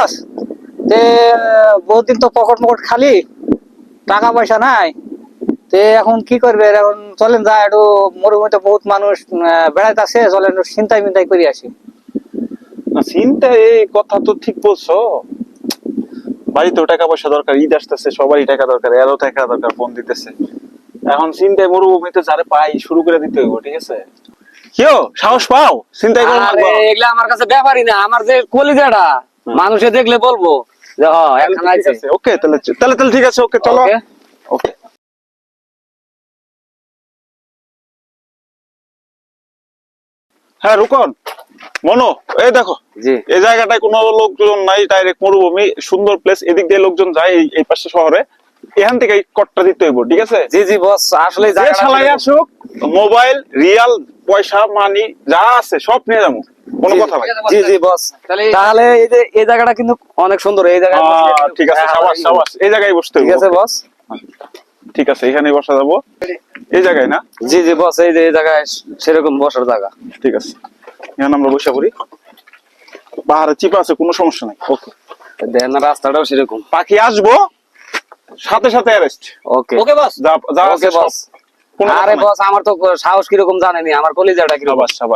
বস, তে বহুদিন তো পকেট মকট খালি, টাকা পয়সা নাই, তে এখন কি করবে? এখন চলেন যা একটু, মরুভূমিতে বহুত মানুষ বেড়াইতেছে, চলেন একটু ছিনতাই মিনতাই করে আসি। না চিন্তা, এই কথা তো ঠিক বলছো। বাড়িতেও টাকা পয়সা দরকার, ঈদ আসতেছে, সবারই টাকা দরকার, এরও টাকা দরকার, ফোন দিতেছে। এখন চিন্তায় মরুভূমিতে যারে পাই শুরু করে দিতে হইব, ঠিক আছে? কেউ সাহস পাও, চিন্তাই করো না। আরে এগুলা আমার কাছে ব্যাপারই না, আমার যে কলিজাটা মানুষে দেখলে বলবো যে এখন আছে। ওকে, তাহলে তাহলে তাহলে ঠিক আছে, ওকে চলো। Okay? ওকে। হ্যাঁ রুকন, মনো, এই দেখো, জি এই জায়গাটায় কোনো লোকজন নাই, ডাইরেক্ট মরুভূমি, সুন্দর প্লেস, এদিক দিয়ে লোকজন যায় এই পাশে শহরে, এখান থেকে কটটা দিতে হইব, ঠিক আছে? জি জি বস, আসলে যে শালাই আসুক, মোবাইল, রিয়াল, পয়সা, মানি যা আছে সব নিয়ে যাবো, কোনো কথা নাই। জি জি বস, তাহলে এই যে এই জায়গাটা কিন্তু অনেক সুন্দর, এই জায়গায় বসলে কিন্তু ঠিক আছে, সাবাস সাবাস, এই জায়গায় বসতে ঠিক হইব। আছে বস। ঠিক আছে, এখানেই বসা যাবো, এই জায়গায় না? জি জি বস, এই যে এই জায়গায় সেরকম বসার জায়গা। ঠিক আছে, এখানে আমরা বসে পড়ি, পাহাড়ে চিপা আছে, কোনো সমস্যা নাই। ওকে, দেন না রাস্তাটাও সেরকম। পাখি আসবো, সাথে সাথে অ্যারেস্ট। ওকে ওকে বস। যা যা আছে ওকে সব, বস। কোনো কথা আরে নাই। বস, আমার তো সাহস কিরকম জানেনি, আমার কলিজাটা কিরকম। সাবাস সাবাস।